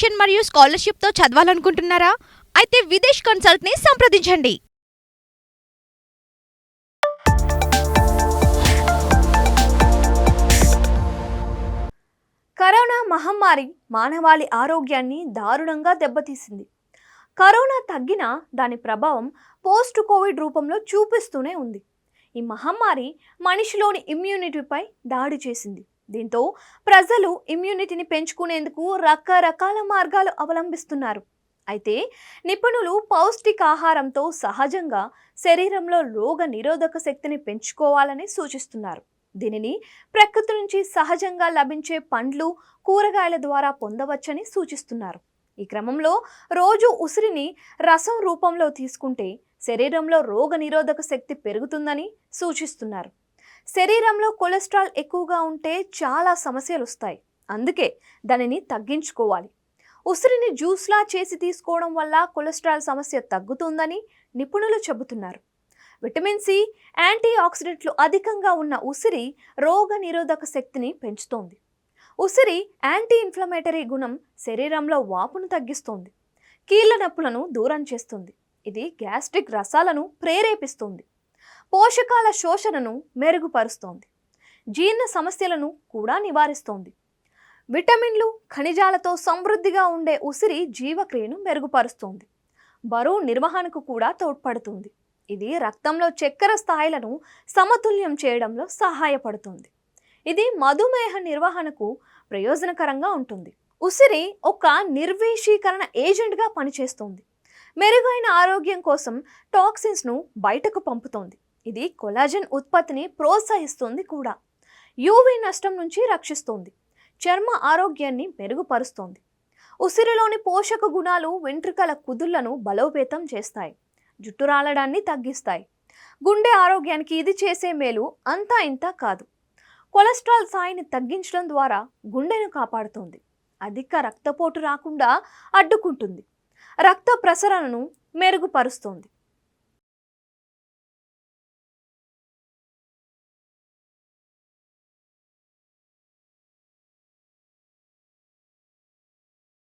Tuition మరియు స్కాలర్షిప్తో చదవాలనుకుంటున్నారా? అయితే విదేశ్ కన్సల్ట్ని సంప్రదించండి. కరోనా మహమ్మారి మానవాళి ఆరోగ్యాన్ని దారుణంగా దెబ్బతీసింది. కరోనా తగ్గినా దాని ప్రభావం పోస్ట్ కోవిడ్ రూపంలో చూపిస్తూనే ఉంది. ఈ మహమ్మారి మనిషిలోని ఇమ్యూనిటీపై దాడి చేసింది. దీంతో ప్రజలు ఇమ్యూనిటీని పెంచుకునేందుకు రకరకాల మార్గాలు అవలంబిస్తున్నారు. అయితే నిపుణులు పౌష్టికాహారంతో సహజంగా శరీరంలో రోగ నిరోధక శక్తిని పెంచుకోవాలని సూచిస్తున్నారు. దీనిని ప్రకృతి నుంచి సహజంగా లభించే పండ్లు, కూరగాయల ద్వారా పొందవచ్చని సూచిస్తున్నారు. ఈ క్రమంలో రోజు ఉసిరిని రసం రూపంలో తీసుకుంటే శరీరంలో రోగ నిరోధక శక్తి పెరుగుతుందని సూచిస్తున్నారు. శరీరంలో కొలెస్ట్రాల్ ఎక్కువగా ఉంటే చాలా సమస్యలు వస్తాయి. అందుకే దానిని తగ్గించుకోవాలి. ఉసిరిని జ్యూస్లా చేసి తీసుకోవడం వల్ల కొలెస్ట్రాల్ సమస్య తగ్గుతుందని నిపుణులు చెబుతున్నారు. విటమిన్ సి, యాంటీ ఆక్సిడెంట్లు అధికంగా ఉన్న ఉసిరి రోగ నిరోధక శక్తిని పెంచుతోంది. ఉసిరి యాంటీ ఇన్ఫ్లమేటరీ గుణం శరీరంలో వాపును తగ్గిస్తుంది, కీళ్ల నొప్పులను దూరం చేస్తుంది. ఇది గ్యాస్ట్రిక్ రసాలను ప్రేరేపిస్తుంది, పోషకాల శోషణను మెరుగుపరుస్తోంది, జీర్ణ సమస్యలను కూడా నివారిస్తోంది. విటమిన్లు, ఖనిజాలతో సమృద్ధిగా ఉండే ఉసిరి జీవక్రియను మెరుగుపరుస్తుంది, బరువు నిర్వహణకు కూడా తోడ్పడుతుంది. ఇది రక్తంలో చక్కెర స్థాయిలను సమతుల్యం చేయడంలో సహాయపడుతుంది. ఇది మధుమేహ నిర్వహణకు ప్రయోజనకరంగా ఉంటుంది. ఉసిరి ఒక నిర్విషీకరణ ఏజెంట్గా పనిచేస్తుంది. మెరుగైన ఆరోగ్యం కోసం టాక్సిన్స్ను బయటకు పంపుతోంది. ఇది కొలాజన్ ఉత్పత్తిని ప్రోత్సహిస్తుంది కూడా. యూవీ నష్టం నుంచి రక్షిస్తుంది, చర్మ ఆరోగ్యాన్ని మెరుగుపరుస్తోంది. ఉసిరిలోని పోషక గుణాలు వెంట్రుకల కుదుళ్లను బలోపేతం చేస్తాయి, జుట్టు రాలడాన్ని తగ్గిస్తాయి. గుండె ఆరోగ్యానికి ఇది చేసే మేలు అంతా ఇంతా కాదు. కొలెస్ట్రాల్ స్థాయిని తగ్గించడం ద్వారా గుండెను కాపాడుతుంది, అధిక రక్తపోటు రాకుండా అడ్డుకుంటుంది, రక్త ప్రసరణను మెరుగుపరుస్తుంది.